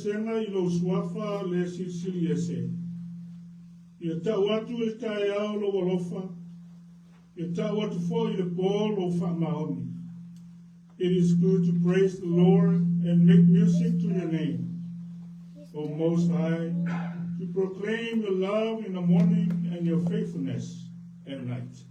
senga I lo suafa le sili ese. Ia tau atu e tae ao lo walofa. Ia tau atu fo I le pō lo whamaoni. It is good to praise the Lord and make music to your name, O Most High, to proclaim your love in the morning and your faithfulness at night.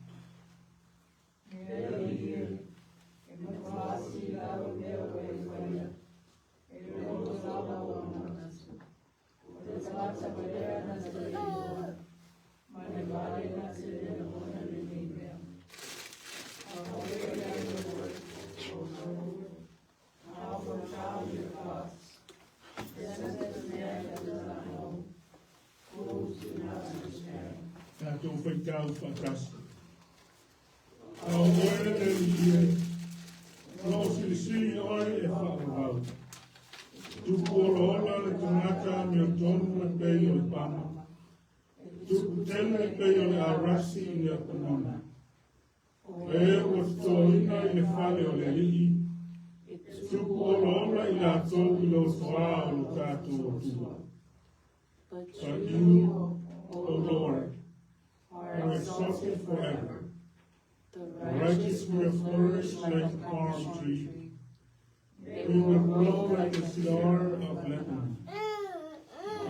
Tātou whaitau whakasi. Au oere e lie, lo sili oi e whakawau. Tupu olo ola le tangata mi o tonu e pei o le pama. Tupu tele e pei o le arasi I le apanona. E o toina I le whale o le lihi. Tupu olo ola I la tau I lo toa o lo tātou o tua. But you, O Lord, are exalted forever. The righteous will flourish like a palm tree. We will grow like a cedar of Lebanon.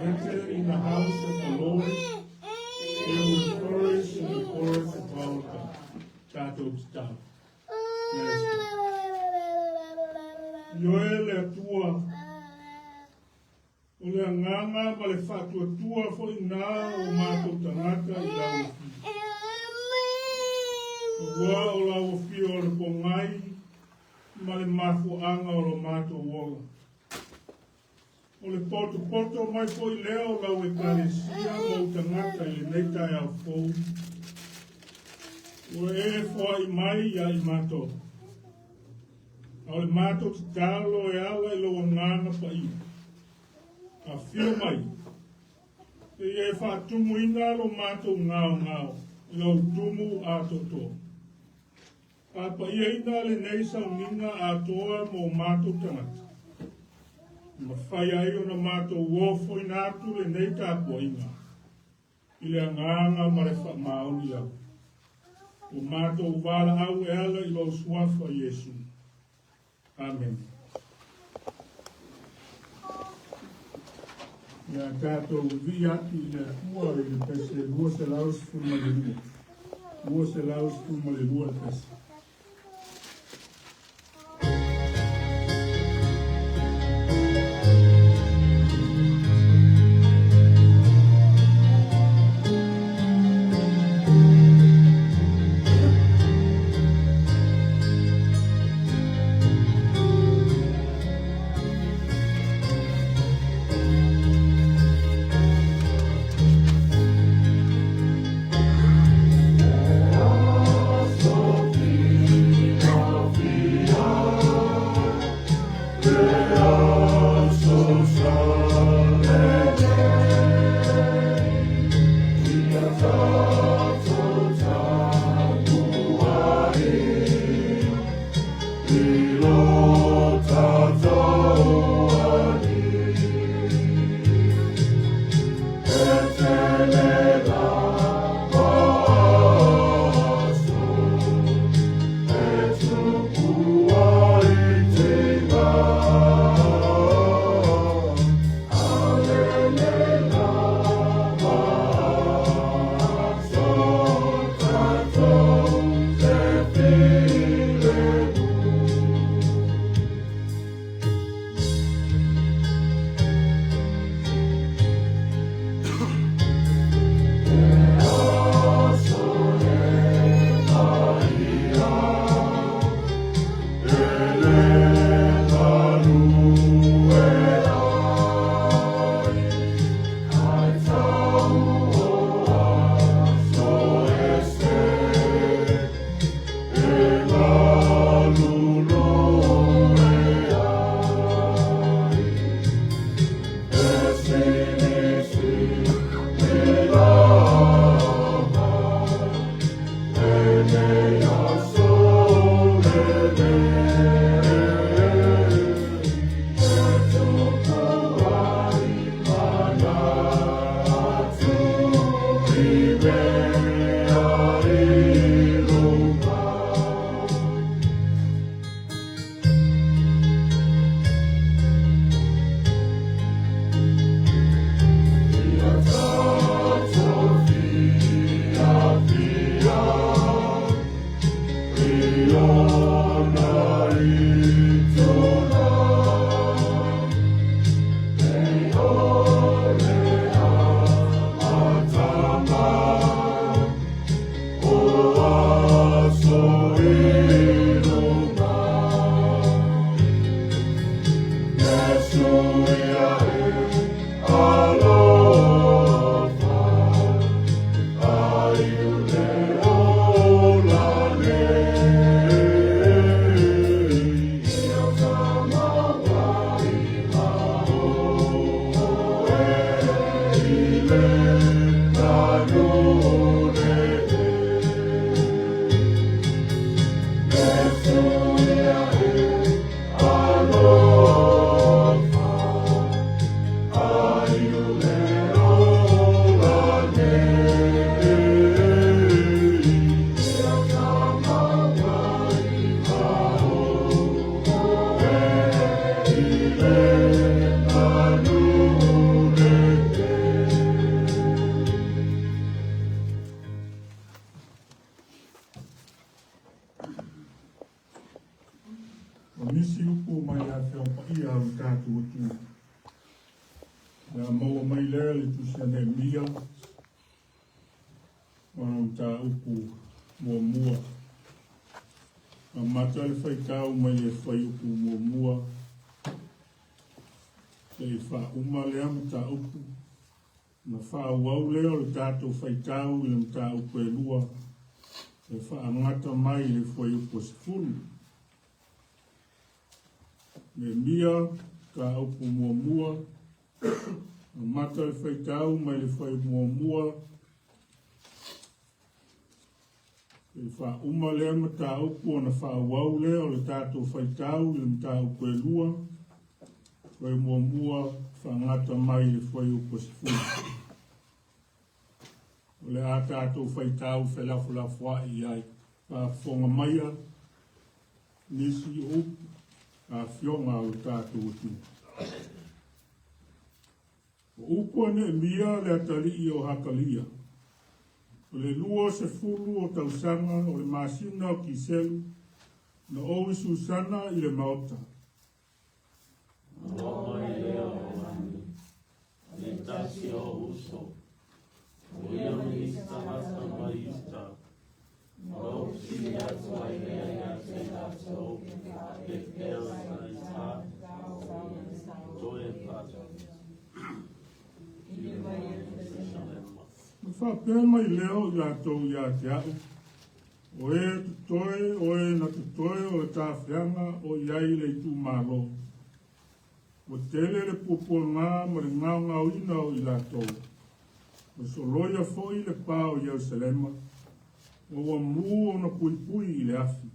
Enter in the house of the Lord. We will flourish in the courts of our God. Tato stop. Yoel e tua. O le anganga ma le whatua tua fo I nā o mātou tangata I lau fi. O wā o lau fi o le pongai ma le mafu anga o lo mātou woga. O le poto mai fo I leo lau e kalesia mo tangata I le neitai au fou. O e fo I mai ia I mātou. O le mātou te talo e ala I lo ngana pa I. A whio mai, e whātumu ina lo mātou ngāo, lo tumu a toto. A pa ia ina le neisa uninga a toa mo mātou tangata. Ma whai ai o na mātou wofo ina atu le neita a po inga. I le nganga ma le wha maoni au. O mātou wala au e ala I lo suafa Yesu. Amen. Ia tātou vi atu I le tua I le pese lua se laus fuma le lua. Lua se laus fuma le lua le pese. So pa ia au tātou tu. Nā maua mai lea le tusia ne mia. Wana uta upu mua. Ma mata le whaitau mai le whai upu mua. E wha uma lea mata upu. Na wha wau leo le tātou whaitau i le mata upu e lua. E wha angata mai le whai upu sifuru. Le mia ka upu mua. Mata le whaitau mai le whai mua. E wha uma lea mata upu o na wha wau lea o le tātou whaitau le mata upu e lua. Whai mua wha ngata mai le whai upu sifuru. O le a tātou whaitau whelafua i ai. Wha whonga maia nisi upu a whionga o tātou utu. O upu ane mia le atali i o hakalia. O le lua se fulu o tausanga o le masina o kiselu na owi susana i le maota. Loma i leo o mani, le tasi o uso, o ia minista hasta maista, no si atu ai lea ia te tato, e keo sa i ta, toe pata. Wha pēr mai leo i atou i a te au. O e tutoe, o e na tutoe o e tāwhianga o iai le tu malo. O tele le pupo ngā ma le ngau ngau ina o i latou. O soloia fo i le pā o Ierusalema. O wa mū o na pui i le afi.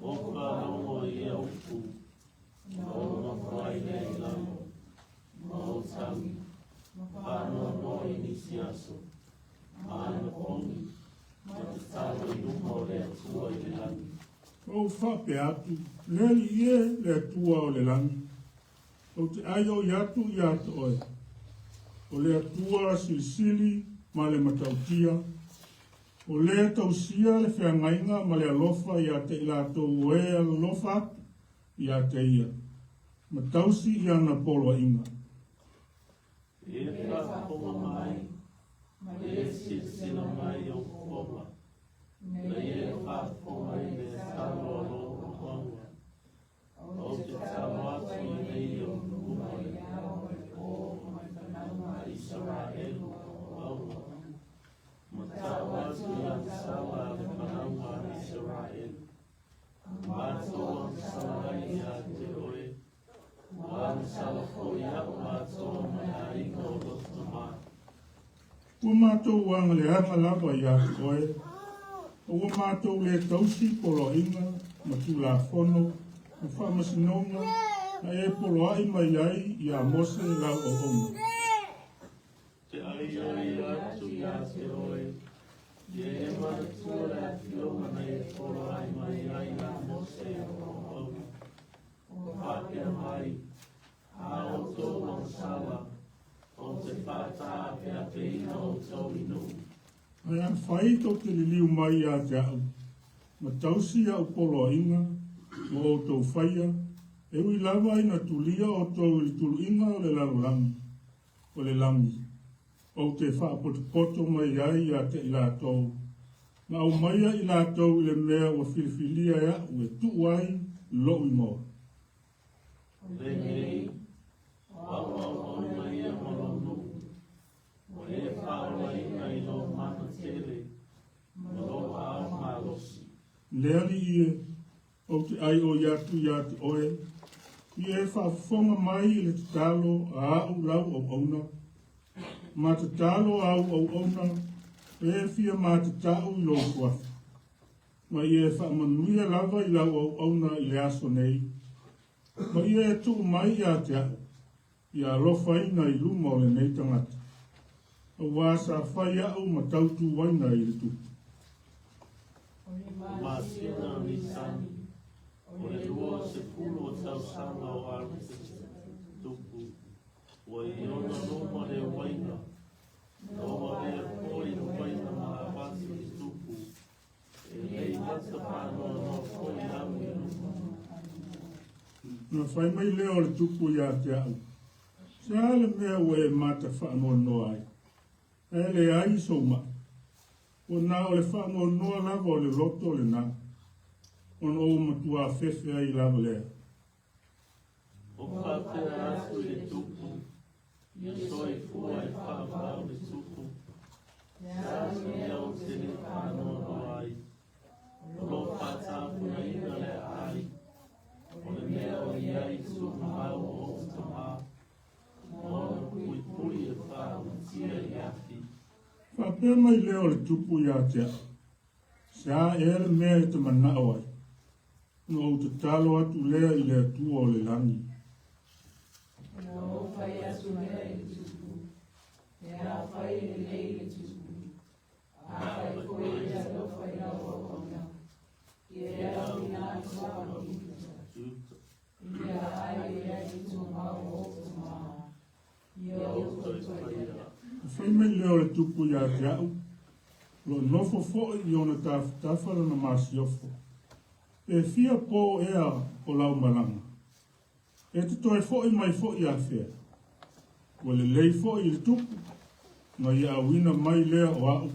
O ka rongo i au pu, no na whai le ilamo, no tangi. Pano no iniciaso, mana pongi, matatawa i umo le atua i le langi. O whape atu, leli ie le atua o le langi. O te aio i atu oe. O le atua silisili ma le matautia. O le tausia le whiangainga ma le alofa i a te ilatou oe alofa atu i a te ia. Matausi i ana polo inga. E whakaponga mai, ma e sila mai o koma, na e whakaponga i me talo alo o konga. O te talo atu i nei o kuma i ao e o mai whananga Israelu o aua. Ma tau atu i ansawa le whananga Israelu. Ma toa ansawa i a te oe. Ua mātou wanga le anga lawa i atu oe. Ua mātou le tausi polo inga, ma tu la fono, ma whamasinonga, na e polo ai mai ai i a mose lau o onga. Te ai atu i a te oe, e matua le ationga na e polo ai mai ai a mose o onga. O hapea mai, a o tō sala, o te whata pia te ina o tō inu. Ai an whai tau te liu mai a te au. Ma tausi au polo inga, o o tau whaia, e ui lava ina tulia o tau i tulu inga o le langi. O le langi. O te whaapoto mai ai a te ila tau. Na au maia ila tau i le mea o filifilia ea ue tu ai lo i moa. Lenei, wawa o mai e malonu, o e whaua i mai lo mana tele, lo a malosi. Leali ie, o te ai o iatu oe, i e whaafonga mai i le talo a au lau au auna. Ma te talo au auna, e fia ma te tau i lo kuafi. Ma i e whaamanuia lava i lau au auna i le aso nei. Ma i e tu mai i a te au, i a lofa ina i luma o le nei tangata. A wāsa whai au ma tautu waina i le tupu. Masina ni sani, o e lua se pulu o tau sanga o alu te tupu, o e ona loma le waina, loma le koi le waina ma avasi i tupu, e lei mata pano no koi au i luma. Na whai mai leo le tupu ia te au. Se ale mea ue mata whaanoa noa ai. E le ai so ma. O nā o le whaanoa noa lava o le roto o le nā. O na o matua fefe ai lava lea. O whate asu le tupu, ia soi fua e whaapau le tupu. Sa mea o te le whaanoa noa ai. O lo whatapu na ina le ai. O le mea o iai su mau o tama. Mona pui pui e whao tia i afi. Whapea mai leo le tupu ia te au. Se a e le mea e te manao ai. No o te talo atu lea i le atua o le langi. No whai asu mea i le tupu. E a whai le lei le tupu. A whai koe i a lo whai la o ona. I e a wina kua ni. I a ai e a i tu mau o tu maa. I a o tu toia. Whai mai leo le tupu ia te au. Lo nofo fo i ona tawhara na masiofo. E fia po ea o lau malanga. E te toe fo i mai fo i a fea. O le lei fo i le tupu. Na ia wina mai lea o au.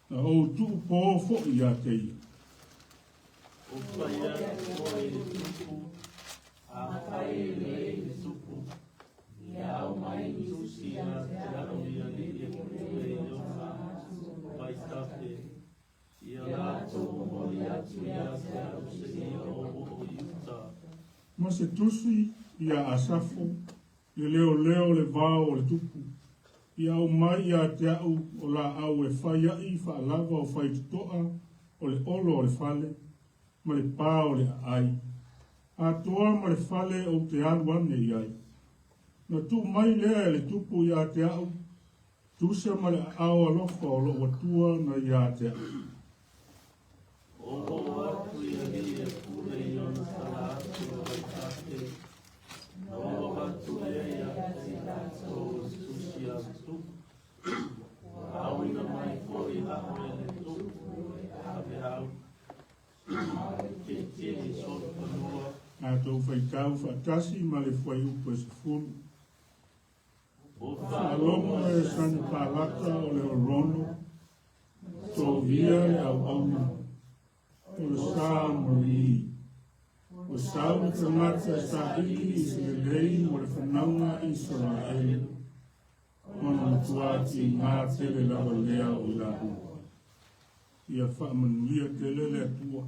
Na o tupu po fo i a te ia. O whai asu le tupu, a whai le tupu. Ia au mai usi a te aro ia li e kure i o wha, vai tape. Ia lato mo i atu ia te aro se ia o iuta. Ma se tusi ia asafo. Le leo le vao o le tupu. Ia o mai ia te au o la au e whai ai wha lava o whai tutoa o le olo o le fale. Ma le pā o le ai. A toa ma le fale o te aluane i ai. Na tu mai lea le tupu ia te au. Tusia ma le au alofa o lo watua na ia te au. O atu ia li e kure i ona salatu o vai tape. O atu ia te tato susi atu. Au ina mai fo i lahu e le tupu e ave au. Ke tiri soto noa. A tau whaitau whaatasi ma le whai upo e se fulu. O Alomo e sani pālata o le orono. Tō via le au auna. O le sā mori. O sāu le tangata e sā iki i se le lei mo le whanaunga i Salatielu. Mana matuati i ngā tele lawa lea o la hua. Ia whaamanuia tele le atua.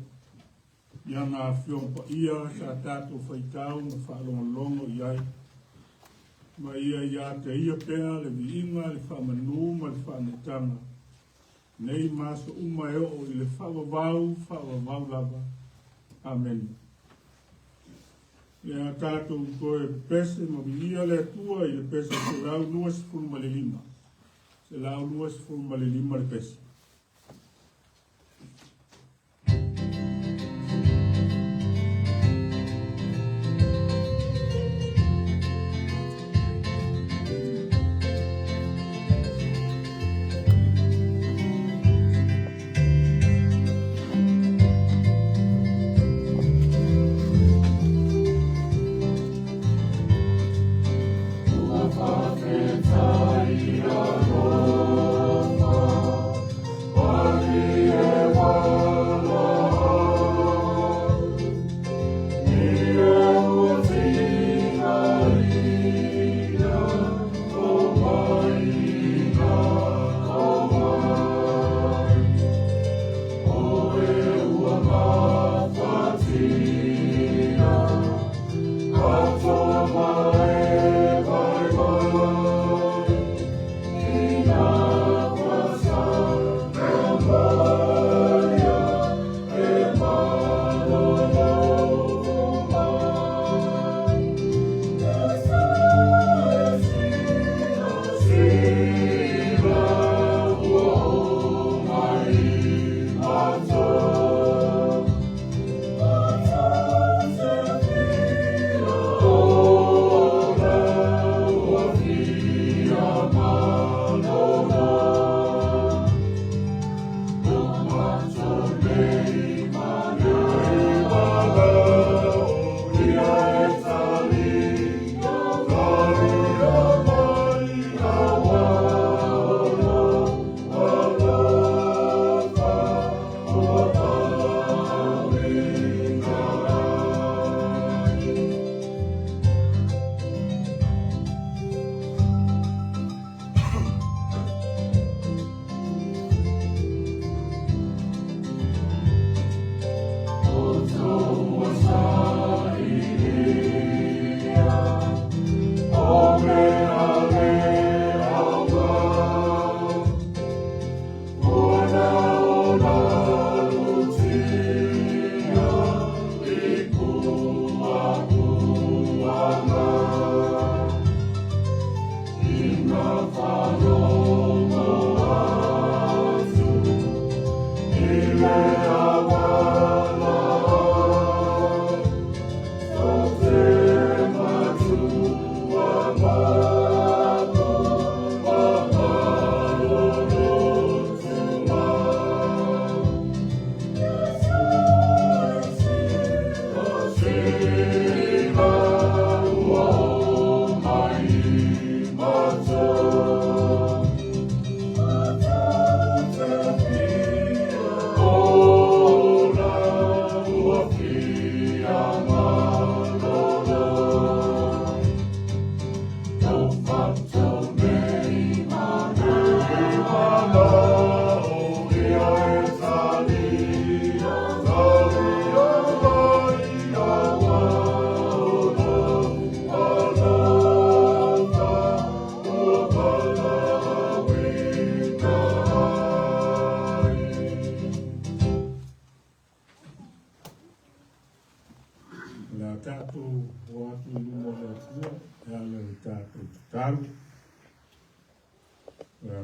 Ia ngā whiompa ia sa tātou whaitau na whaalongalongo i ai. Ma ia te ia pēa le viinga le whaamanu ma le whaanetanga. Nei maso uma e o i le whaavavau lava. Amen. Ia tātou koe pese ma ia le atua i le pese se lau luas furu ma le lima. Se lau luas furu ma le lima le pese.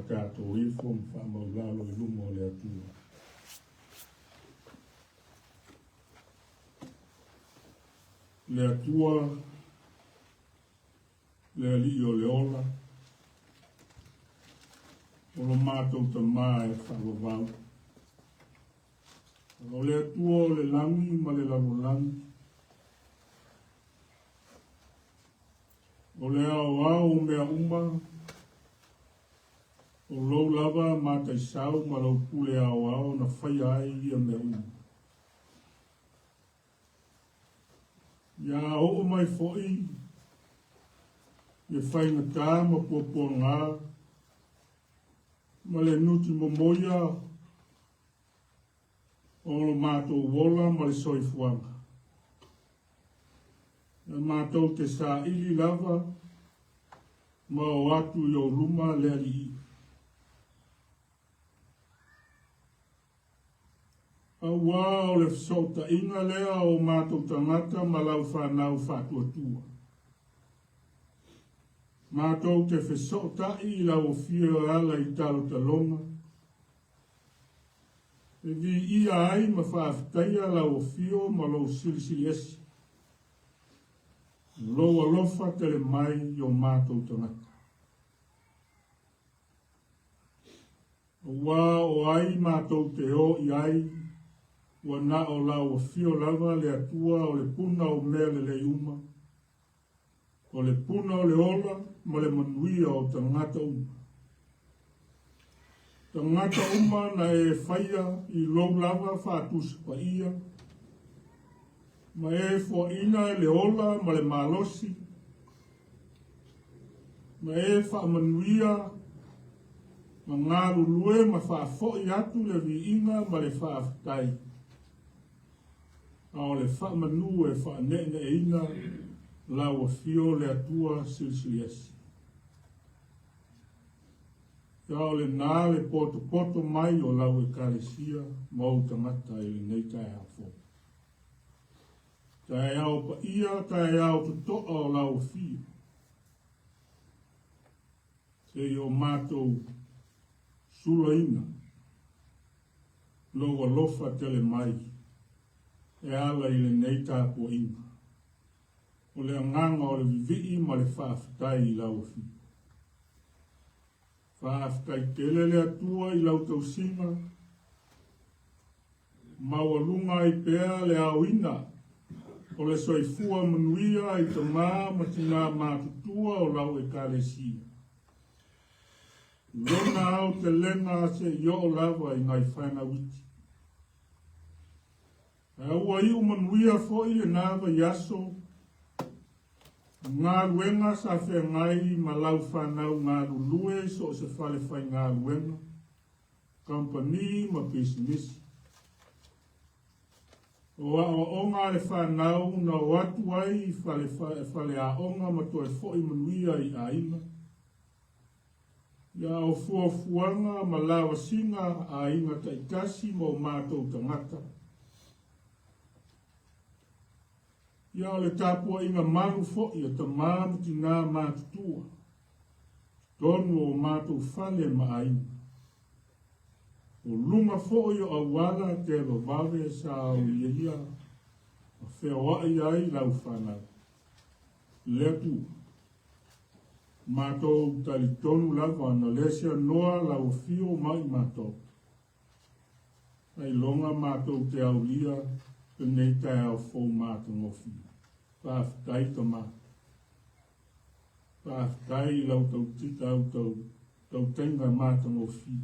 tātou ifo mwhamaulalo I lunga o le atua. Le atua, le ali o le ola, o lo mātou ta mai whakawau. O le atua o le langi ma le langi. O le au mea uma, o lou lava mātai sau ma lau pule au na whai ai ia mea uma. Ia o mai foi, ia whai na tā ma pōpō ngā, ma le nutimomoia, o lo mātou wola ma le soifuanga. Na mātou te sā ili lava, ma o atu I o luma le ali I. Aua o le fisota inga lea o mātou tangata ma lau whanau whatuatua. Mātou te fisota I lau o fia ala I talo talonga. E vi ia ai ma whaaftaia lau o fio ma lau silisi esi. Loa lofa tele mai I o mātou tangata. Aua o ai mātou te o I ai, ua na o lau o fio lava le atua o le puna o mea le uma, o le puna o le ola ma le manuia o tangata uma. Tangata uma na e whaia I lou lava whātusa pa ia, ma e fo ina le ola ma le malosi, ma e wha manuia, ma ngā lulue ma wha fo I atu le vi inga ma le wha aftai. A o le wha manu e wha nene e ina la o fio le atua silsiliesi. Ia o le nā le poto mai o lau e kālesia ma o tangata I le nei tae hafo. Tae au pa ia, tae au tutoa o lau fio. Se o mātou sulaina, loa lofa tele mai, e ala I le nei tāpua inga. O le anganga o le vivii ma le whaaftai I lau fi. Whaaftai tele le atua I lau tausinga, mawalunga I pea le awina, o le soifua manuia I te mā matina mātutua o lau e kālesia. Lona au te lenga se I o lava I ngai whaina witi. Aua I umanuia fo I le nawa yaso, ngā luenga sa whea ngai ma lau whanau ngā lulue so se whale whai ngā luenga, company ma business. O o ngā le whanau na watu ai whale a onga ma toi fo I manuia I aina. Ia o fuafuanga ma lawa singa a inga taitasi mo mātou tangata. Ia o le tāpua inga manu fo I ta māmu ki ngā mātutua. Tonu o mātou whale ma aina. O lunga fo I o awala te lo vave sa au ia. A whea wai ai lau whanau. Letu. Mātou tali tonu lava na lesia noa lau fio mai mātou. Ai longa mātou te au lia, te nei tai au fō mātou ngofi. Pāwhitai ta mā. Pāwhitai lau tau tita au tau tenga mātou ngofi.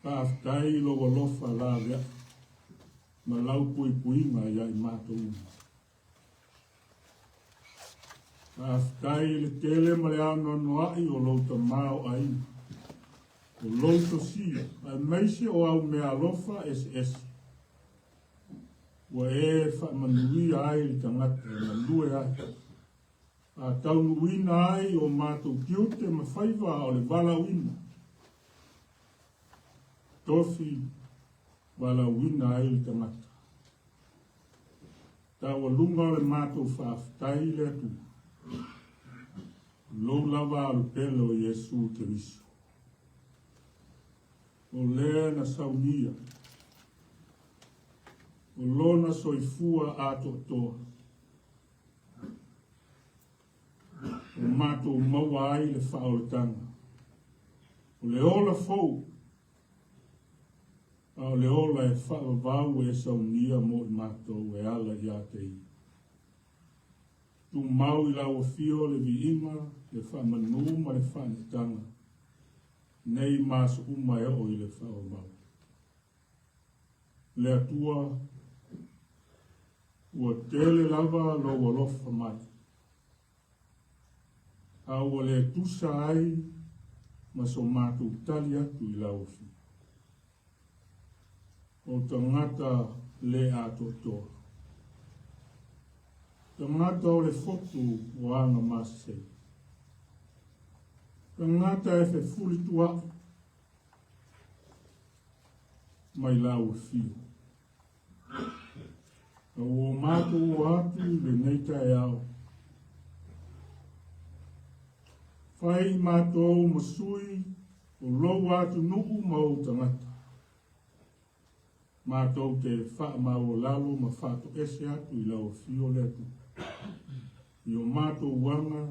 Pāwhitai loa lofa la rea, ma lau pui puinga iai mātou uma. Aftai le tele ma le ano noai o louta mao ai. O louta sia, a meise o au mea alofa SS. Wa e wha manui ai li tangata, ma lue ai. A tau nuina ai o mātou kiute ma whaiva o le vala uina. Tofi vala uina ai li tangata. Tawa lunga o le mātou whaaftai le atu. Lo lava al pelo Yesu Keriso. O lea na saunia. O lona soifua ato toa. O mato maua ai le whaoletanga. O le ola fau. A le ola e whaavau e saunia mo I mato e ala I atei. Tu mau I lau fio le viima, le whamanu ma le whanitanga. Nei mas uma e o I le whaavau. Le atua, ua tele lava lo walofa mai. A ua le tusa ai, ma so mātou tali atu I lau fi. O tangata le ato toa. Tangata o le fotu o anga mase. Tangata e fe fuli tua. Mai lau fio. O mātou o atu le neita e au. Whai mātou masui o lou atu nuku mau tangata. Mātou te wha mau lalo ma whato ese atu I lau fio le atu. I o mātou wanga,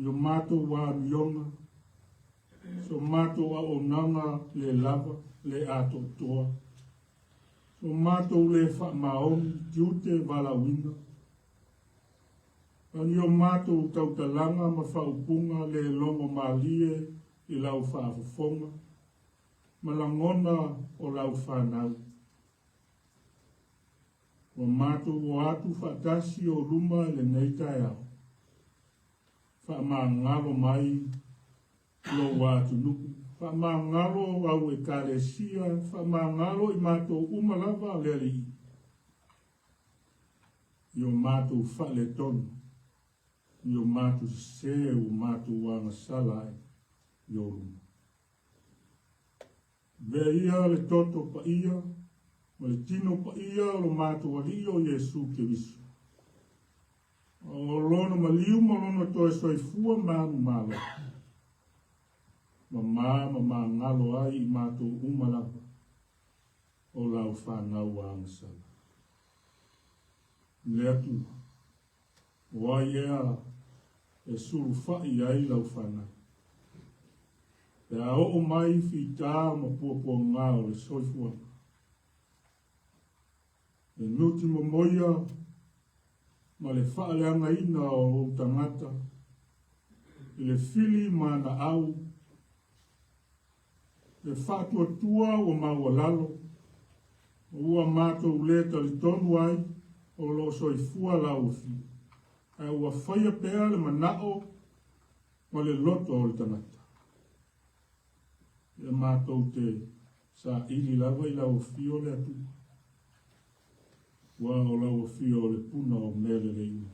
I o mātou wā mionga, so mātou a o nanga le lava, le ato toa. So mātou le wha maoni, tiute wala winga. Ani o mātou tautalanga ma whaupunga le longo malie I lau whaafofonga. Malangona o lau whanau. O mātou o atu whaatasi o ruma le neita e au. Whaamangalo mai lo wātu nuku. Whaamangalo au e kāresia, whaamangalo I mātou umalava le li. I o mātou whale tonu. I o mātou se o mātou wanga salai I o ruma. Vea ia le toto pa ia, ma le tino pa ia o lo mātou ali o Yesu Keriso. O lono maliu ma lono toe soifua manu malo. Ma ngalo ai I mātou umalapa o lau whanau a amasala. Le atu, o ai ea e suru whai ai lau whanau. E a o mai whita ma puapua ngā o le soifua. E nutimomoia ma le whaaleanga ina o tangata. E le fili ma na au. Le whātua tua o maua lalo. Ua mātou le talitonu ai o lo soifua laufi. E ua whaia pēa le manao ma le loto o le tangata. E mātou te sa ili lava I lau fio le atu. Wa o lau fio le puna o mele le ina.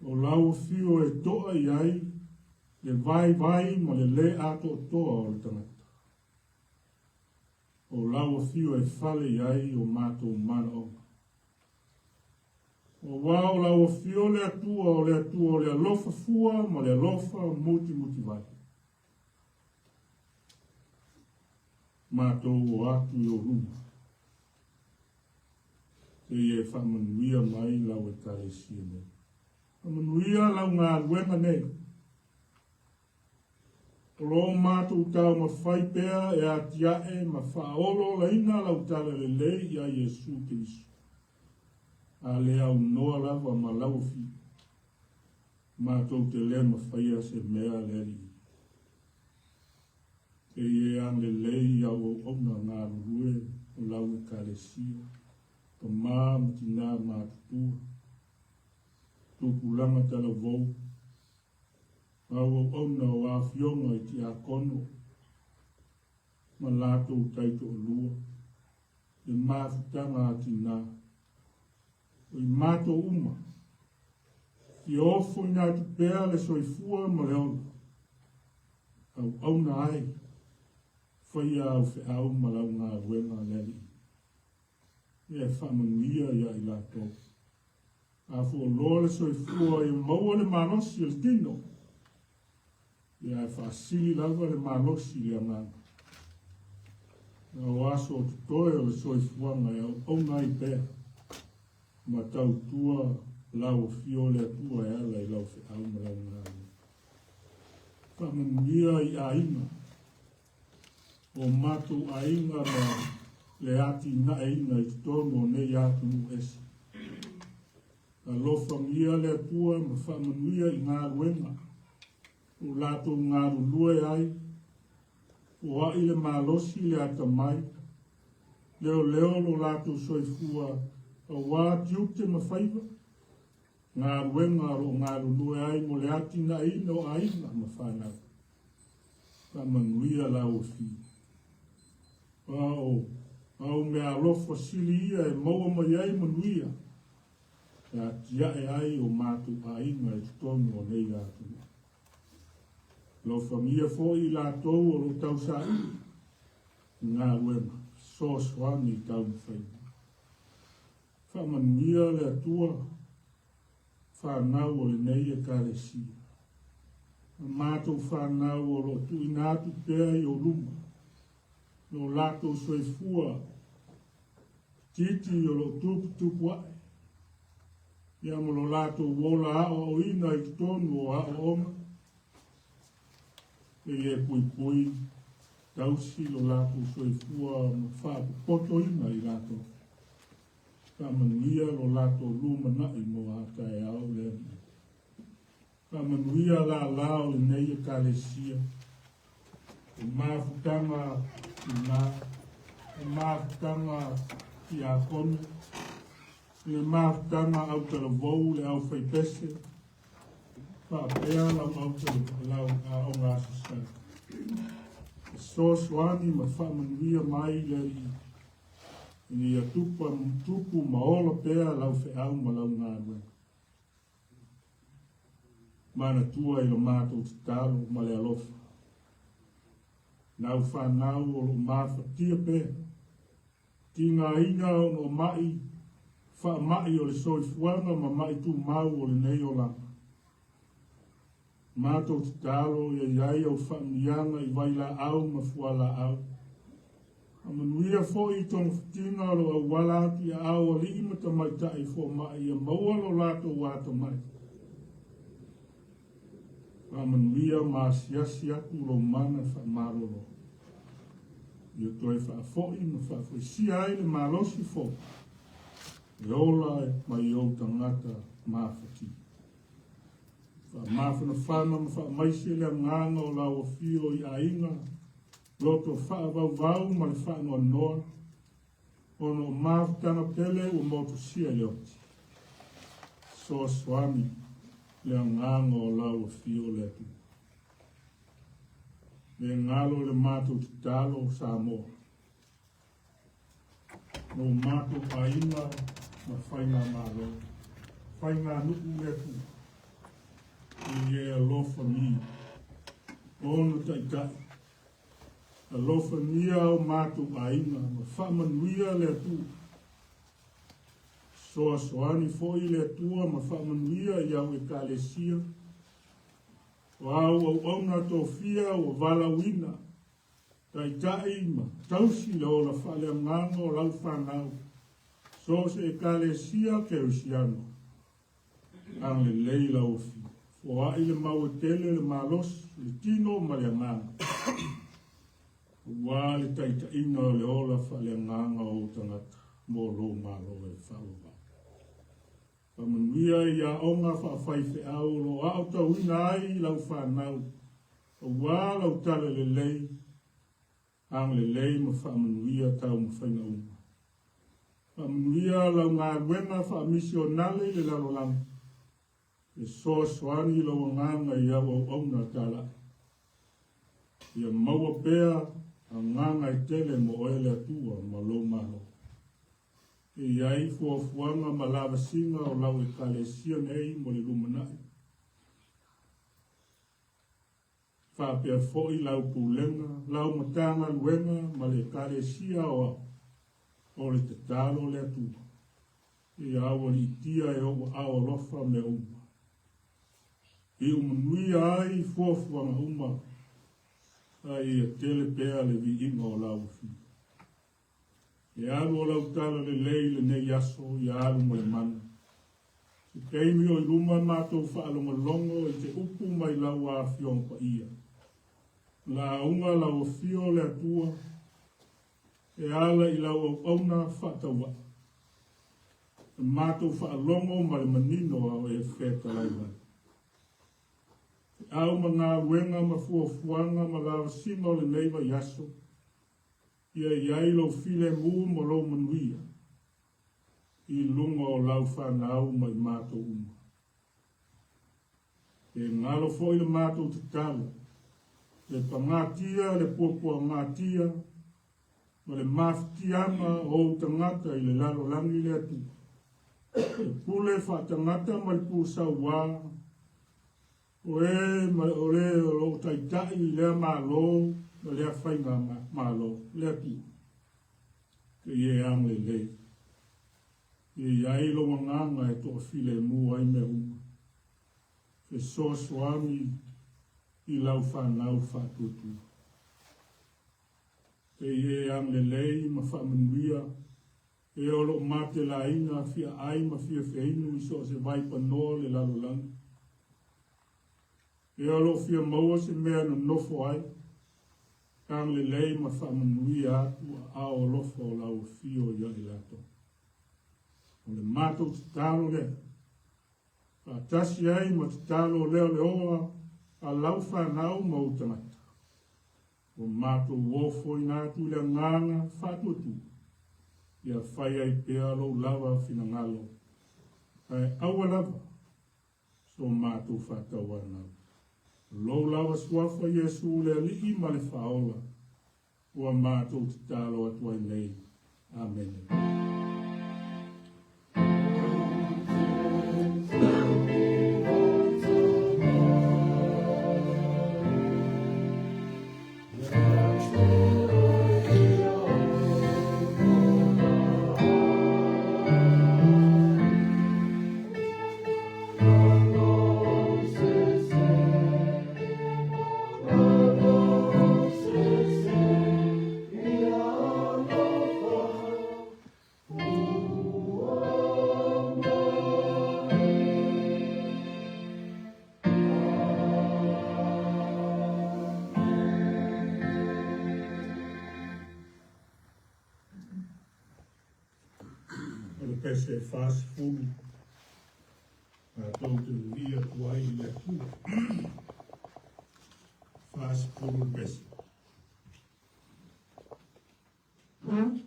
O lau fio e toa I ai, le vai ma le ato toa o le tangata. O lau fio e fale I ai o mātou mana o. O wa o lau fio le atua o le alofa fua ma le alofa muti vai. Mātou o atu I o ruma. Te e whamanuia mai lau e kāresia nei. Whamanuia lau ngā ruenga nei. O lo mātou tau ma whai pēa e atiae ma whaolo la ina lau tala le lei I a Yesu Keriso. A le au noa lava ma lau fi. Mātou te le ma whaia se mea le ri. E e an le lei au o ona ngā rue o lau e kāresia. Pa mā mtina mātutua. Tuku langa tala vau. Au o ona o a fionga I ti a kono. Ma lātou taito o lua. E māwhutanga a tina. O I mātou uma. I ofo I nā tu pēa le soifua ma le ona. Au auna ai. Whaia au whi au malau ngā ruenga neri. E whamanuia ia I lātou. a fu loa le soifua i maua le malosi le tino. Ia e whaasili lava le malosi le anganga. Na o aso o tutoe o le soifuanga e au ngai pēr. Ma tau tua lau fio le atua e ala i lau fe au ma lau ngāi. Whamanuia i ainga. O matu ainga ma le ati na inga i tono ne atu nu esi. A lofangia le atua ma whamanuia i ngā ruenga. O lato ngā rulue ai. O ai le malosi le ata mai. Leo lo lato soifua a wā tiute ma whaiva. Ngā ruenga o ngā rulue ai mo le ati na ina o ainga ma whanau. Whamanuia la o fi. Au me alofa sili ia e maua mai ai manuia. E atia e ai o mātu ainga e tonu o nei atu. Lo famia fo i la tou o lo tau sa ngā ruenga. So swani tau mwhaina. Whamanuia le atua. Whanau o le nei e karesi. Mātou whanau o lo tu inatu pēr i o luma. No lato soifua. Titi o lo tupu ai. Ia mo lo lato wola o ina i tonu o a oma. E pui tausi lo lato soifua ma whapu poto ina i lato. Kamanuia lo lato luma na i mo hata e au le. Kamanuia la lao le nei e kalesia. E mafutanga i ngā. E mafutanga i a kone. Le mafutanga au tala vou le au whaipese. Whapea lam au tala lau o ngā sasai. E soswani ma whamanuia mai le i. Ni a tupu maola pea lau fe au ma lau ngā rua. Mana tua i lo mātou te talo ma le alofa. Nau whanau o lo mawhatia pea. Ti ngā inga o no mai. Wha mai o le soifuanga ma mai tu mau o le nei o langa. Mātou te talo i ai au whaamianga i waila au ma fuala au. Amanuia fo i tong fitinga lo a wala ati a au a li imata mai tai fo mai a maua lo lato wata mai. Amanuia ma siasi atu lo mana wha maroro. Ia toi wha fo i ma wha fo si ai le malosi fo. E ola e mai o tangata mawhati. Wha mawhana whana ma wha maise le nganga o lau a fio i a inga. Loto wha vau ma le wha noa noa. Ono mawhtanga pele o motu sia leoti. So swami le nganga o lau a fio le atu. Le ngalo le mato te talo sa moa. No mato painga ma whainga malo. Whainga nuku le tu. I e alofa mi. Ono taitai. Alofa nia o mato painga ma whamanuia le tu. Soa soani foi le tua ma whamanuia i au e kalesia. Au auna tofia o valawina. Tai ma tausi le ola whale nganga o lau whanau. So se e kalesia ke usiano. Ang le leila ofi. O ai le mau tele le malos, le tino ma le nganga. Wa le ina le ola whale nganga o tangata. Mo lo malo e whaua. Pamanuia ia onga whawhaife au lo au tauina ai lau whanau. O wā lau tala le lei. Ang le lei ma whamanuia tau ma whaina uma. Whamanuia lau ngā ruenga whamisionale le lalolang. E soa soani lau nganga ia au auna tala. Ia maua pēa a nganga i tele mo oele atua ma lo maho. E iai fuafuanga ma lava singa o lau e kalesia nei mo le lumanai. Whapea foi lau pulenga, lau matanga luenga ma le kalesia o le te talo le atua. e awa li tia e o awa lofa me uma. E umanui ai fuafuanga uma, ai e tele pea le vi inga o lau fi. E alu o lau tala le leile ne yaso, e alu mo le mana. E keimi o iluma mātou whaalonga longo e te upu mai lau a fiong pa ia. La unga lau fio le atua, e ala i lau au auna whatawa. E mātou whaalongo ma le manino au e wheta lai mai. E au ma ngā wenga ma fuafuanga ma lau sino le neiva yaso, ia iai lo file mu mo lo manuia. I lunga o lau whanau mai mātou uma. E ngalo fo i le mātou te tala. Le pangatia, le puapua ngatia, ma le maftiama o tangata i le lalo langi le atu. E pule whatangata ma le pusau wā. O le o taitai i lea mālo, ma lea whainga mālo, le atu. Ke ie ang le le. E iai lo nganga e toa file mua i me uma. E so swami i lau whanau whatutu. E ie ang le lei ma whamanuia. E olo mate la ina fia ai ma fia feinu i so se vai panoa le lalolangi. E olo fia maua se mea no nofo ai. Kang le lei ma whamanuia atu a o lofo o lau fio i ai lato. O le mātou te talo le. Ka tasi ai ma te talo leo le oa a lau whanau ma utangata. O mātou wofo i nātu le nganga whatutu. Ia whai ai pēa lo lawa whina ngalo. Kai aua lava. So mātou whatau anau. Lo lawa swafa Yesu le li ma le whaola. Ua mātou te talo atua i nei. Amen. Se faz fogo a todo dia tuai le tu faz fogo pes Hallelujah.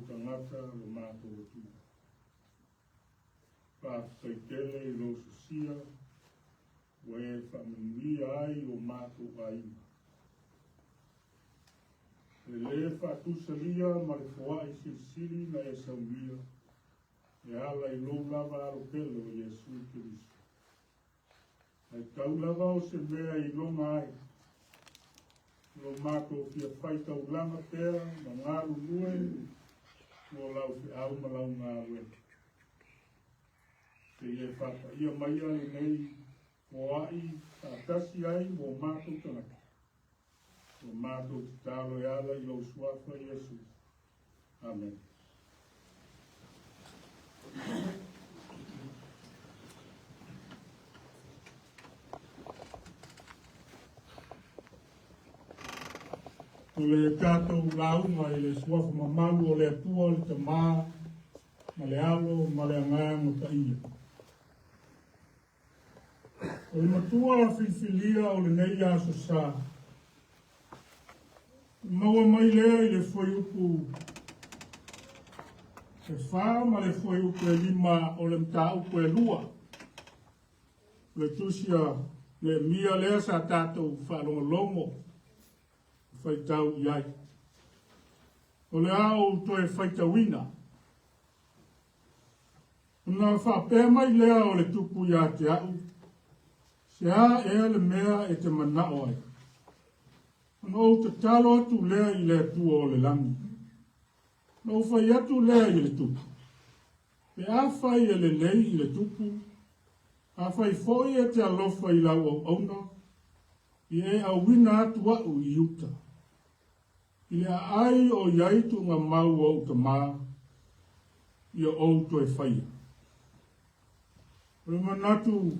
tangata lo mātou tu. Whakaitele I lo susia, we whamanuia ai o mātou aina. E le whatusalia ma le whaai sirisiri na e saumia, e ala I lo lava aro kelo o Yesu Kirisu. Ai tau lava o se mea I longa ai, lo mātou fia whai tau langa pēra, ma ngāru nue, mo lau fi au ma lau ngāru. Se e whapa ia maia le nei, o ai, tātasi ai, mo mātou tangata. O mātou te tālo e ala I lo suafa Yesu. Amen. O le tātou launga I le suafa mamalu o le atua o le tamā, ma le alo, ma le anganga ka ia. O le matua a whiwhilia o le nei aso sā. Maua mai lea I le foi upu e whā, ma le foi upu e lima o le mta upu e lua. Le tusia le mia lea sa tātou whalongolongo. Whaitau iai. O le au toe whaitawina. Nā whapea mai lea o le tupu ia te au. Se a ea le mea e te manao ai. Nō te talo atu lea I le atua o le langi. Nō whai atu lea I le tupu. Pe a whai e le lei I le tupu. A whai foi e te alofa I lau au auna. I e au wina atu au I uta. I le ai o iaitu ngā mau au ta mā. I o to e whai. Remanatu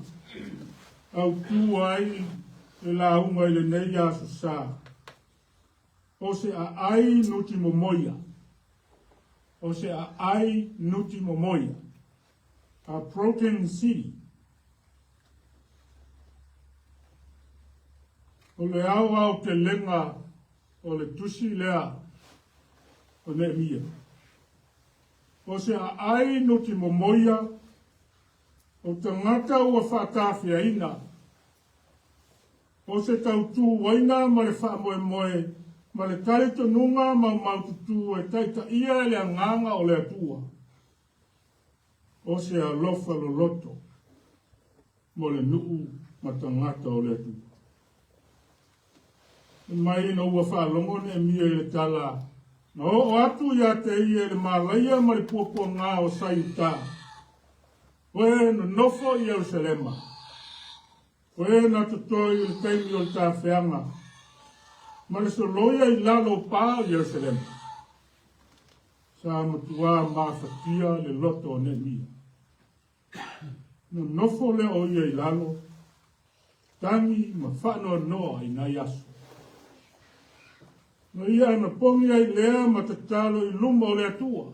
au tu ai e la unga I le nei asu sā. O se a ai nutimomoia. O se a ai nutimomoia. A broken city. O le au te lenga o le tusi lea o ne mia. O se a ai nutimomoia. O tangata ua whaatawhia ina. O se tautu waina ma le wha moe ma le taito nunga ma maututu e taita ia le anganga o le atua. O se alofa lo loto mo le nuu ma tangata o le atua. Mai no ua whaalongo ne mia le tala. Na o atu ia te ia le malaia ma le puapua ngā o sayuta. Oe no nofo I Jerusalema. Oe na tutoi le taimi o le tāwhianga. Ma le soloia I lalo pā o Jerusalema. Sa matua mawhatia le loto o ne mia. No nofo le o ia I lalo. Tangi ma whanoa noa I nai aso. No ia na pongi ai lea ma te talo I luma o le atua.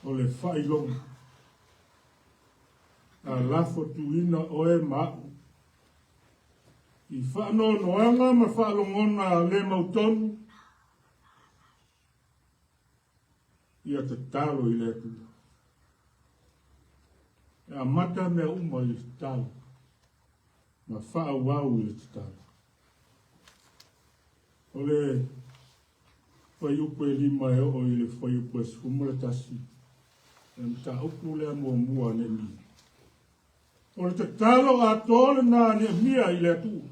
O le whailonga. A lafo tuina oe ma'u. I whano noanga ma whalongona le mautonu. Ia te talo I le atua. E a mata mea uma I te talo. Ma whaawau I le te talo. O le whaiupu e lima e o I le whaiupu e sfumula tasi. E mta upu lea mua ne mi. O le te talo a tole na ne mia I le atua.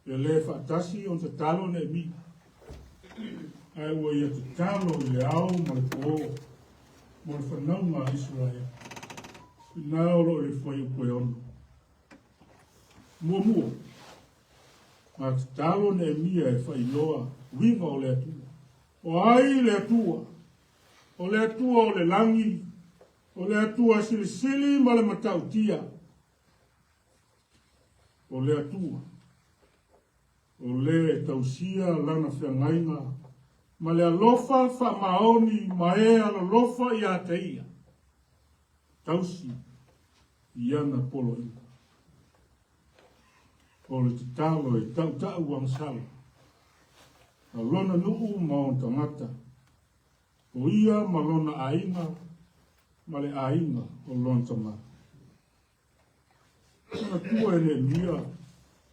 E le whaatasi o te talo ne mi. Ai ua ia te talo I le au ma le po. Mo le whanaunga Israel. Nā olo le whaiupu e ono. Mua. Ma te talo ne mia e whailoa winga o le atua. O ai le atua. O le atua o le langi. O le atua silisili ma le matautia. O le atua. O le tausia lana whiangainga. Ma le alofa wha maoni ma e alolofa I a te ia. Tausi I ana polo ina. O le te talo e tau wangsala. A lona nuu ma o tangata. O ia ma lona ainga, ma le ainga o lona tangata. Ana tua e le mia,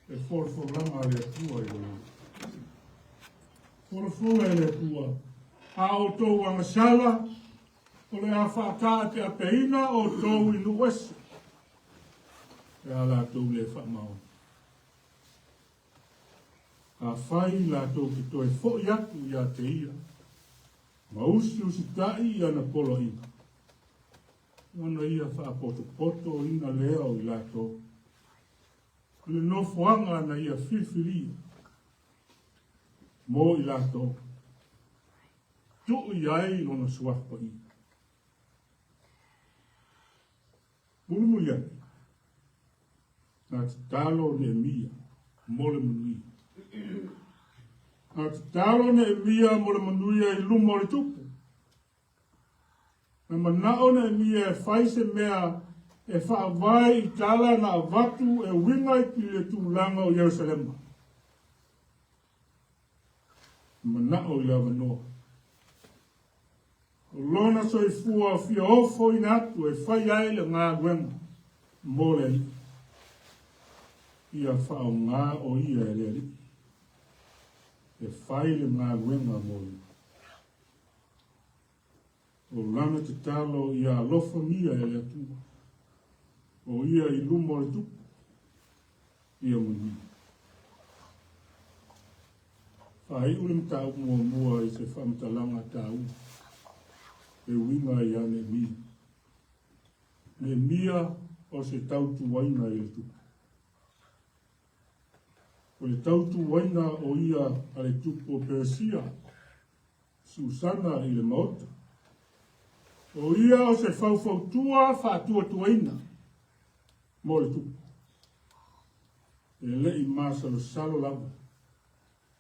e forfolanga le tua e le. Forfola e le tua. A o tau anga sala, o le a whaata te a peina o tau inu wese. E ala tau le whamao. A whai la tau ki toi fo yatu i a te ia. Ma usi tai i ana polo ina. Wana ia wha poto ina lea o i la tau. Le nofoanga na ia whiwhiri. Mo i la tau. Tu i ai lona suafa i. Murumuri ake. Nā te talo ne mia, mole manuia. Nā te talo ne mia, mole manuia i lumo le tupu. Nā manao ne mia e whaise mea e whaavai i tala na watu e winga i pile tūlanga o Yerusalema. Manao i lawa noa. O lona soifua fia ofo i natu e whai ai le ngā gwenga. Mole li. Ia whao ngā o ia e leri. E whai le ngā gwenga mole. O lana te talo ia alofa mia e le atua. O ia i lumo le tupu. Ia muni. Whai ule mta mua i se whamtalanga tau. E winga i ane mia. Ne mia o se tautu waina i le tupu. O le tautu waina o ia a le tupu o Persia. Susana i le maota. O ia o se whaufautua whaatua tuaina. Mo le tupu. E le i masa lo salo lava.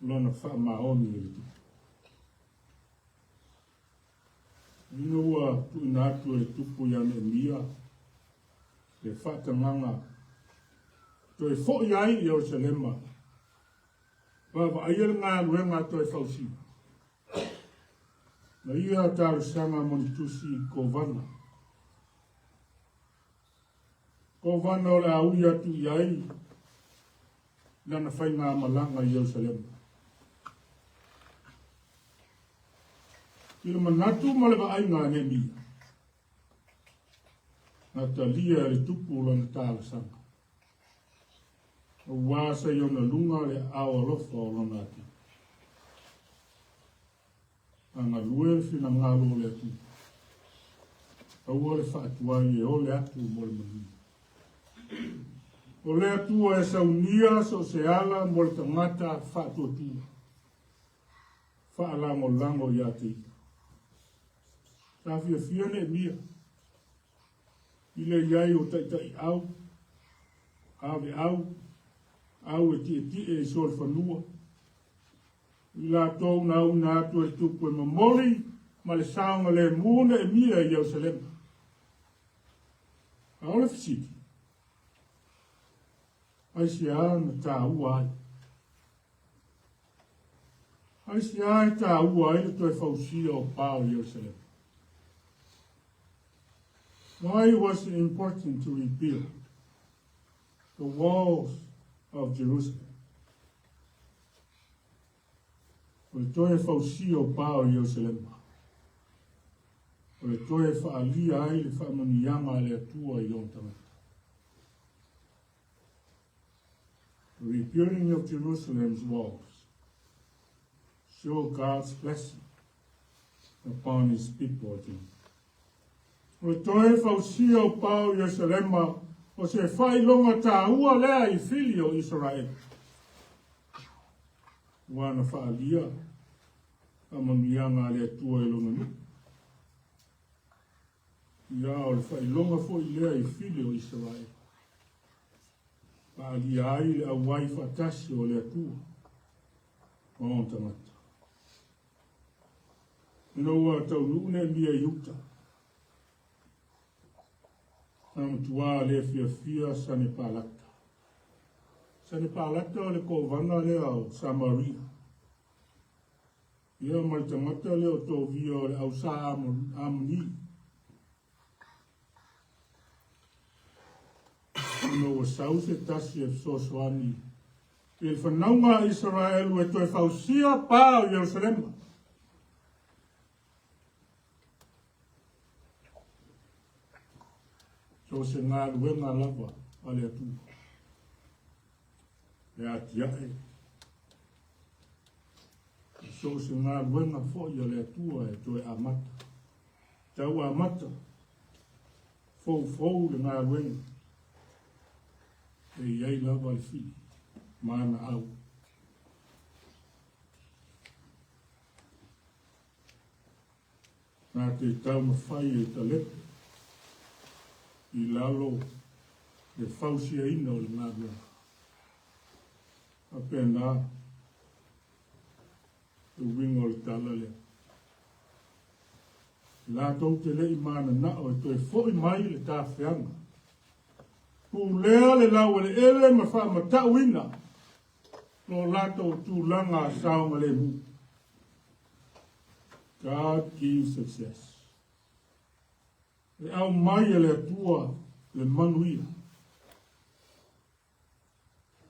Lona wha maoni i le tupu. Ina ua tuina atu e tupu ia me mia. Le whaatanganga. To e fo iai i Jerusalema. Wa aia ngā ruenga to e whausi. Na ia tāru sanga monitusi kovana. Kovana o le aui atu iai. Nana whai ngā malanga i Jerusalema. Ina manatu ma le ai ngā ne mia. Nā ta lia le tupu lana tāru sanga. O wāsa i ona lunga le awa lofa o lana ati. Anga lue fina ngalo le atu. Aua le whaatuai e o le atu mo le mani. O le atu e saunia so se ala mo le tangata whaatuatua. Whaalango lango i ati. Tawhia fiane e mia. Ile iai o taitai au. Ave au. Au e ti e sol whanua. I la tau na au na atu e tupu e mamoli, ma le saonga le muna e mia i Jerusalema. A ole fisiki. Ai si a na tā ua ai. Ai si a e tā ua ai le toi whausia o pāo i Jerusalema. Why was it important to rebuild the walls of Jerusalem? O le toe whausi o pāo i Jerusalema. O le toe whaalia ai le whaamanianga le atua i ontanga. The rebuilding of Jerusalem's walls show God's blessing upon his people again. O le toe whausi o pāo i Jerusalema o se whailonga tā ua lea i fili o Israel. Wana whaalia a mamianga le atua i longa nu. Ia o le whailonga fo i lea i fili o Israel. Whaalia ai le awai whatasi o le atua. O ontamata. Inoa tau nuune lia i uta. Tua le fia sane palata. Sane palata o le kovanga le au Samaria. Ia mai tangata leo tō via o le au sa amuni. Ino wa sause tasi e sosoani. I le whanaunga Israel e toi whausia pā o Jerusalema. So se ngā ruenga lava a le atu. Le atiae. So se ngā ruenga fo i a le atua e toi amata. Tau amata. Fou le ngā ruenga. E iei lava le fi. Mana au. Nā te tau mawhai e ta lepe. I lalo le fausia ina o le ngā ruenga. A pēnā. E wingo le tala le. La tau te lei mana na o e toi foi mai le tā whianga. Ku lea le lau le ele ma wha ma tauina. No lato tu langa saunga le mu. God gives success. Le au mai le atua le manuia.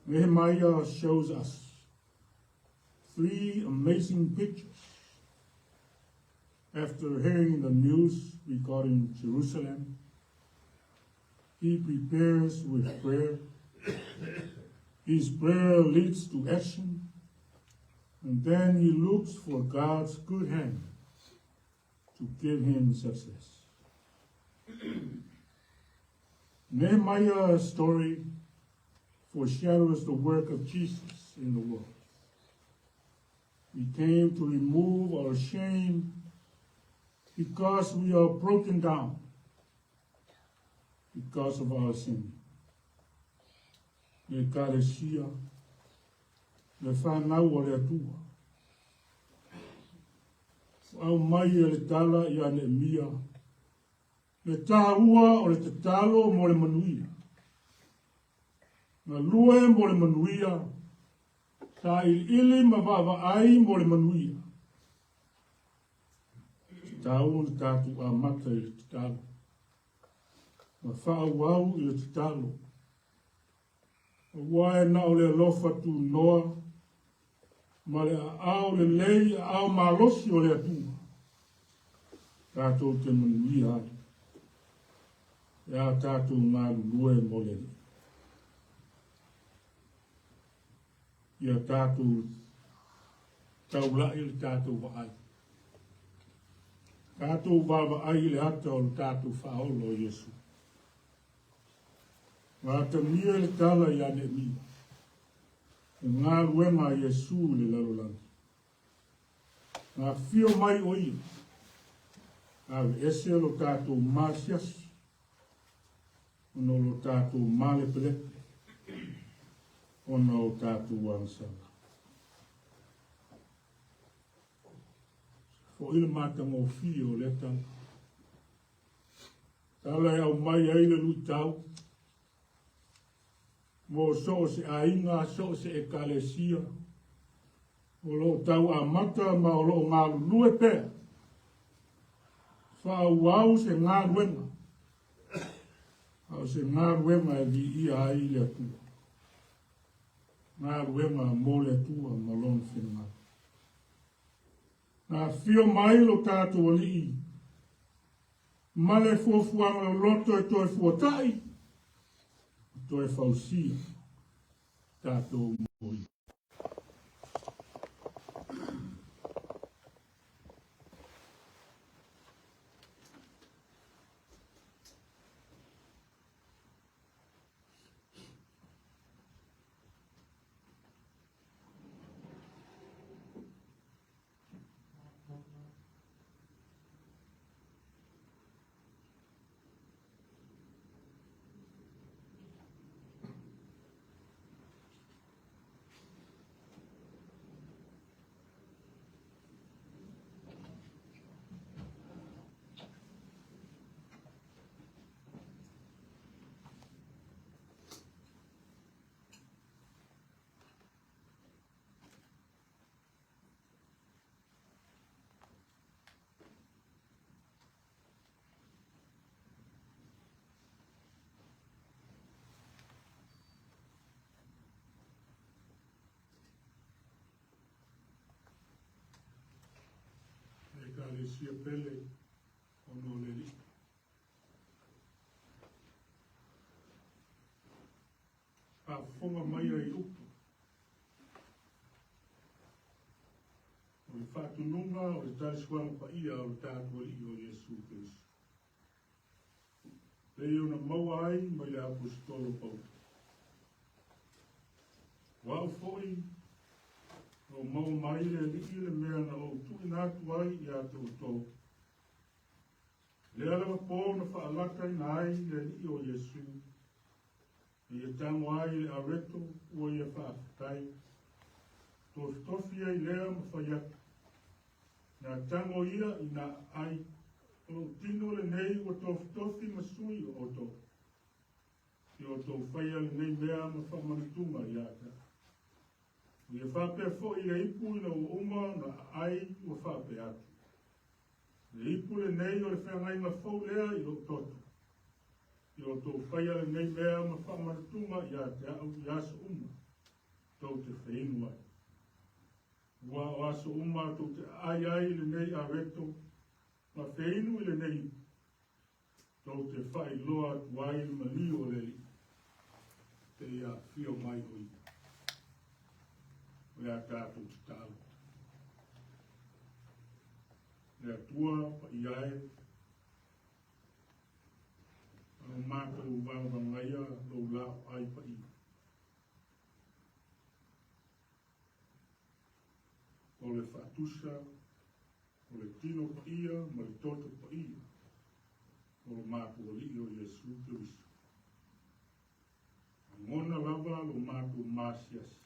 Nehemiah shows us 3 amazing pictures. After hearing the news regarding Jerusalem, he prepares with prayer. His prayer leads to action, and then he looks for God's good hand to give him success. Nehemiah's story foreshadows the work of Jesus in the world. He came to remove our shame because we are broken down because of our sin. Le kalesia, le whanau o le atua. Au mai e le tala i ane mia, le tāua o le tatalo mo le manuia. Na lue mo le manuia, ta ili ma vava ai mo le manuia. Tau le tatu a mata i le tatalo. Ma wha wau i le tatalo. Wae na o le alofa tu noa, ma le au le lei au malosi o le atua. Tātou te manui ai. Ia tātou ngā lue mo le. Ia tātou taulai le tātou waai. Tātou waai le ata o le tātou whaolo o Yesu. Ngā tamia le tala i ane mia. Ngā ruenga Yesu le lalolani. Ngā whio mai o ia. Awe ese lo tātou māsiasi. Ono lo tātou mālepelepe. Ono o tātou wansala. Fo ila mātanga o whio le tala. Tala e au mai aile lui tau. Mo so se ainga, so se e kalesia. O lo tau a mata ma o lo ngā lue pēr. Whauau se ngā ruenga. Au se ngā ruenga e vi ia ai le atua. Ngā ruenga mo le atua ma lon whenua. Ngā whio mai lo tātou ali. Male fuafuanga o loto e toi fuatai. Toi fausia tātou moi. sia pele ono le li. A fonga mai ai upu. O le whātununga o le tariswanga pa ia o le tātua i o Iesu Kristu. Lei ona maua ai mai le apostolo pau. Wau foi o mau mai le li le mea na o tui nātu ai i a tau tau. Le alawa pō na whaalaka i na ai le li o Iesu. I e tango ai le areto ua i a whaakai. Tofi ai lea ma whaiaka. Nā tango ia i nā ai. O tino le nei o tofi masui o to. I o tō whaia le nei mea ma whamanitunga i ata. I e whapea fo i le ipu i na o uma na ai o whapea atu. Le ipu le nei o le whangai ma fau lea i lo toto. I o tō whaia le nei mea ma whamanitunga i ata au i aso uma. Tau te whainu ai. Ua o aso uma tau te ai le nei a reto. Ma whainu i le nei. Tau te whai loa tuai ma li o le li. Te ia whio mai hoi. O ia tātou te tāu. Lea tua pa i ae. Ano mātou wangangaia lo lao ai pa i. O le whatusa, o le tino pa ia, ma le toto pa ia. O le mātou li o Iesu Kristu. Ngona lava lo mātou māsiasi.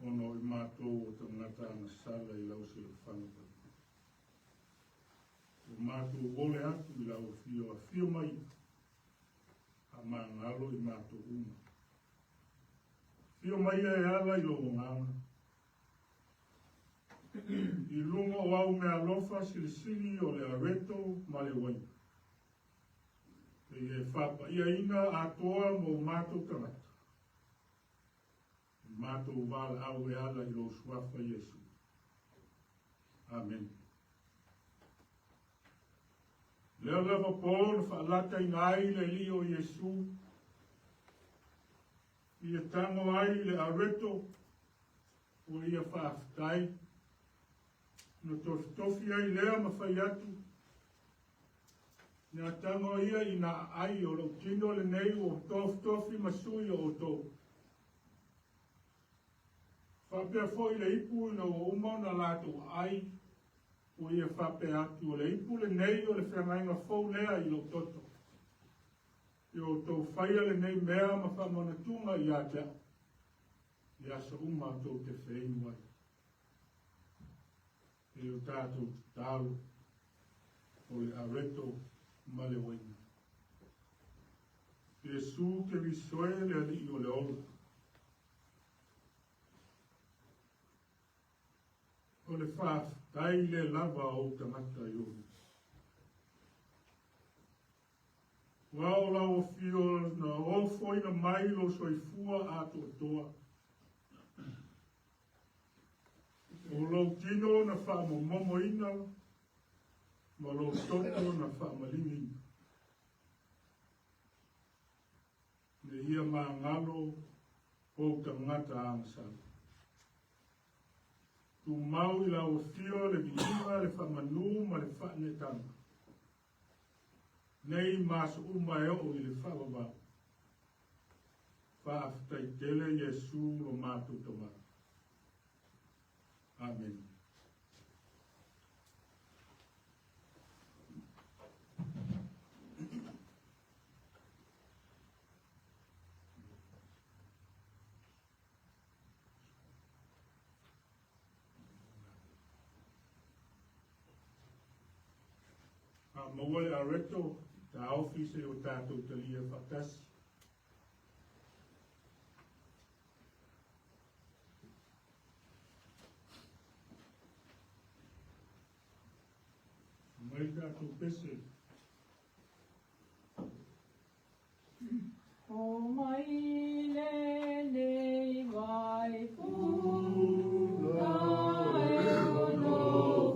Ono i mātou o te ngata ana sala i lau se le whanaka. O mātou ole atu i lau fio a fio mai. A mā ngalo i mātou uma. Fio mai e ala i lo ngana. I lunga o au mea lofa sili o le areto ma le wai. E whapa ia ina a toa mo mātou tangata. Mātou wāla au e ala i lo suafa Iesu. Amen. Lea lewa pōna whaalata i ngai le li o Iesu. I e tango ai le areto o ia whaaftai. No tofi ai lea ma whai atu. Nā tango ia i nā ai o lo tino le nei o tofi masui o tō. Whapea fo i le ipu i na o umau na lato ai o ia whapea atu o le ipu le nei o le whangainga fau lea i lo toto. I o tō whaia le nei mea ma whamanatunga i atea. I asa uma tō te whainu ai. I o tātou tālu o le areto ma le waina. Iesu te risoe le ali o le ola. O le whaaf tai le lava o tamata i ori. Wao lau o fio na ofo ina mai lo soifua ato toa. O lau tino na whaamomomo ina, ma lau toto na whaamalingi. Ne ia mā ngalo o tangata amasala. Tu mau i lau fio le biima le whamanu ma le whaanetanga. Nei maso uma e o i le whaababa. Whaaftai tele Iesu o mātou tamara. Amen. Mawai a reto, ta office o tātou talia whakasi. Mai tātou pese. O mai le nei vai fu, ai o no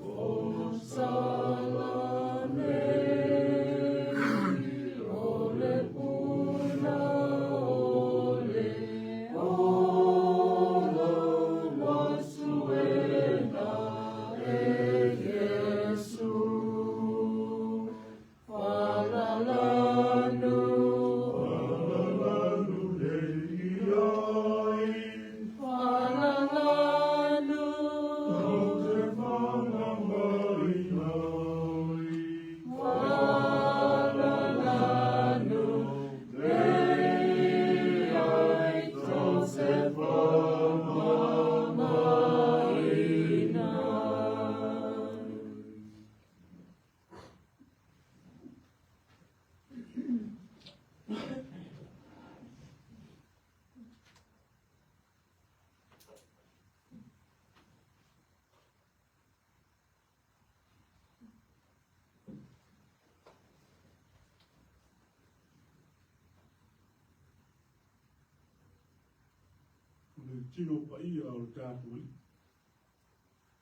tino pa ia o tātou i.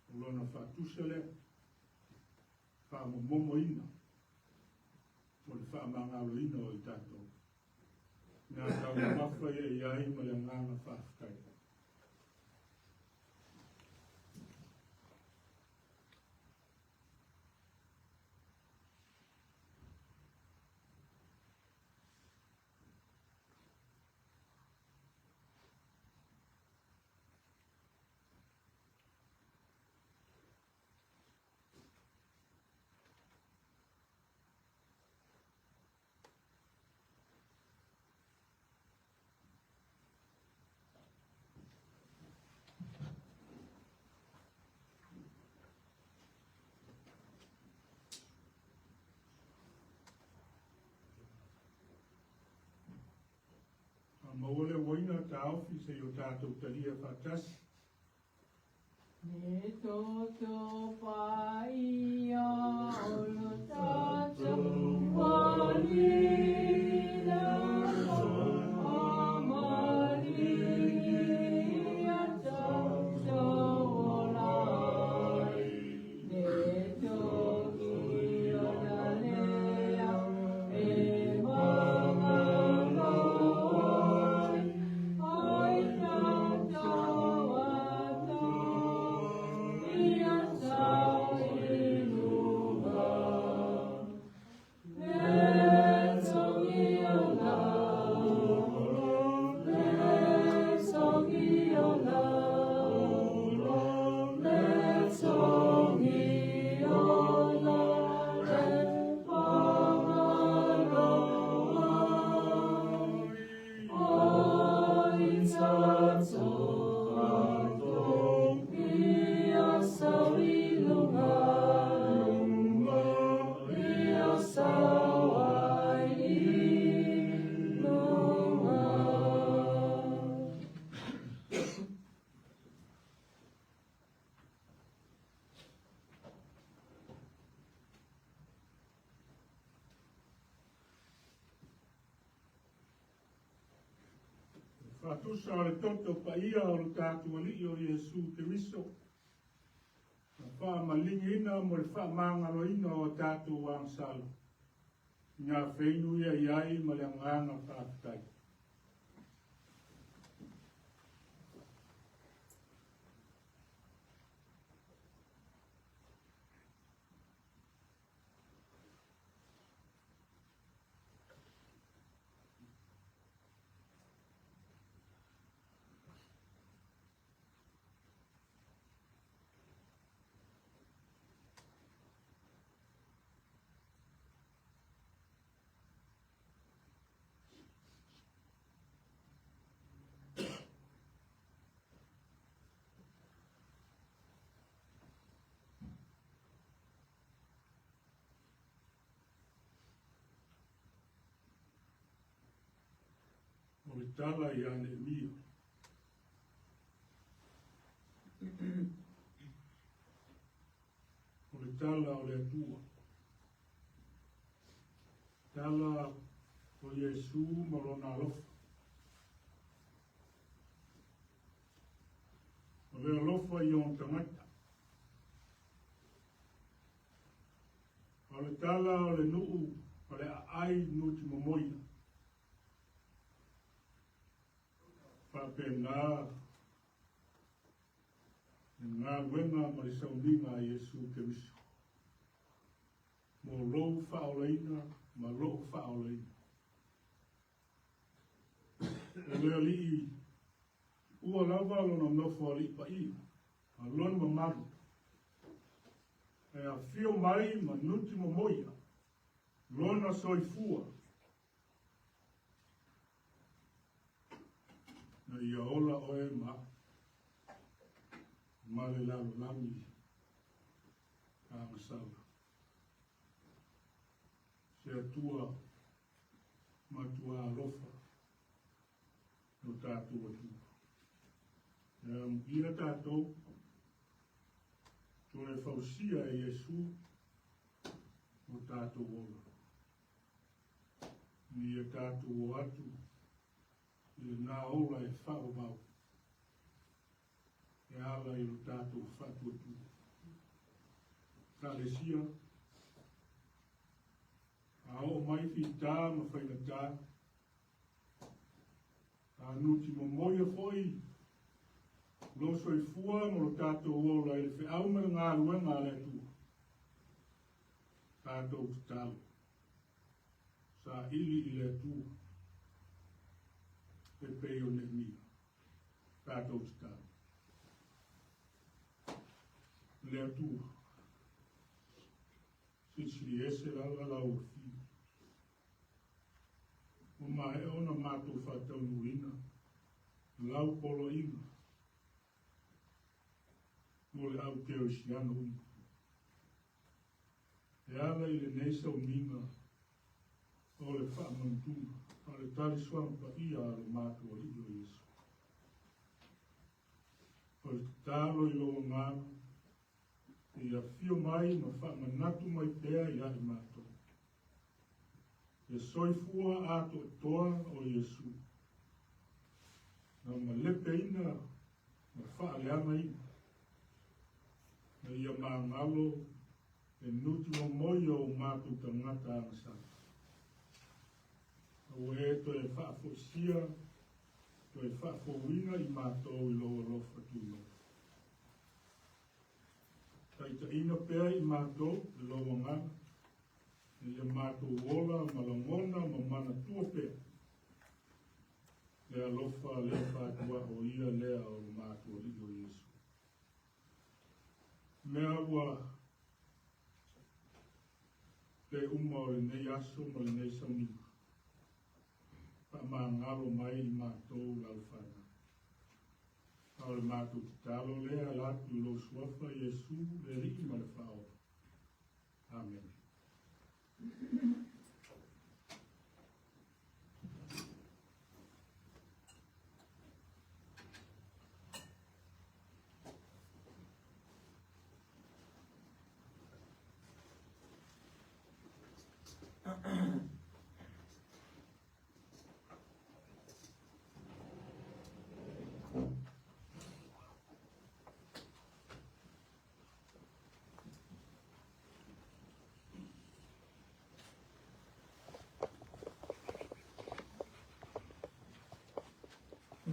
O lona whātusele, whāmomomo ina, o le whaamangalo ina o i tātou. Nā tau mawha ia i ai ma le nganga whaafukai. Maole waina ta ofi se o tātou talia whātasi. Ne toto paia o lo tātou walina amaria tātou olai. Ne toki o nalea e mamaloi ai tātou atau ia sau iluga. Whatusa o le toto pa ia o le tātua li o Iesu te miso. Wha malingi ina mo le wha mangalo ina o tātua wangsalo. Ngā whainu ia iai ma le nganga whaafitai. O le tala i ane mia. O le tala o le atua. Tala o Iesu morona alofa. O le alofa i on tangata. O le tala o le nuu, o le ai nutimomoia. Whapena ngā wenga ma le saunga a Iesu te miso. Mo lou whaoleina, ma lou whaoleina. E lea li ua lawa lona nofo li pa ia, a lona ma maru. E a fio mai ma nutimomoia, lona soifua. Na ia ola oe ma le lalo lami a masala. Se atua matua alofa no tātou atu. Ia tātou tōre whausia e Iesu no tātou ola. Ia tātou atu. Nā ola e whao mau, e ala i lo tātou whātua tu. Kālesia, a o mai whita ma whainatā, a nutimomoia foi, lo soi fua mo lo tātou ola i le whiau me ngā ruenga le tu. Tātou tālu. Sa ili i le tu. E peo ne mia. Tātou tālu. Le tu. Sisi ese la o fi. O mai ona mātou whātau nuina. Lau polo ina. Mo le au keo siano ina. E ala i le neisa o minga. O le whaamantuna. A le tali swampa ia a le mātua i o Yesu. O le tālo i loa ngāna. E a fio mai ma whaamanatu mai pēa i a le mātua. E soifua ato e toa o Yesu. Na ma lepe ina ma whaaleanga ina. Na ia maangalo e nutimomoia o mātou tangata angasa. O e to e whaafosia, to e whaafowina i mātou i loa lofa tūma. Taita ina pēa i mātou i loa ngana, e ia mātou ola malangona ma mana tua pēa. Lea lofa lea whātua o ia lea o mātou i o Yesu. Mea ua le uma o le nei aso ma le nei saunima. Pa maa ngalo mai i mātou lau whana. A o le mātou talo lea latu lo suafa Yesu le riki ma le whao. Amen.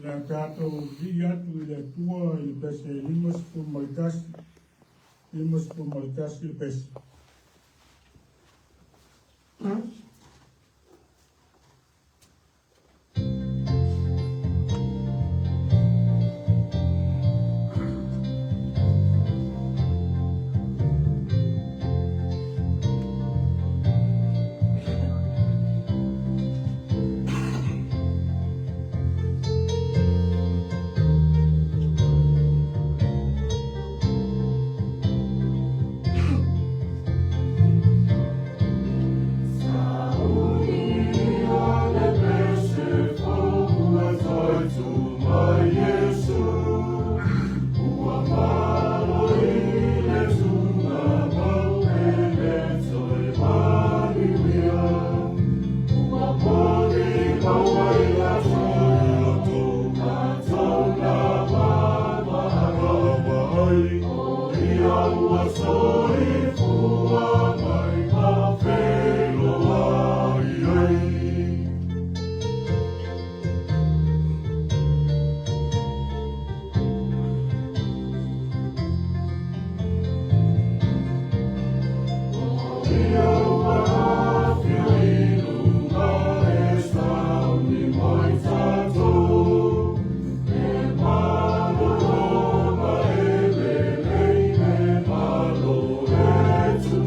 La tātou vi atu i le tua i le pese limas pu maritasi le pese. To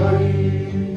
Bye.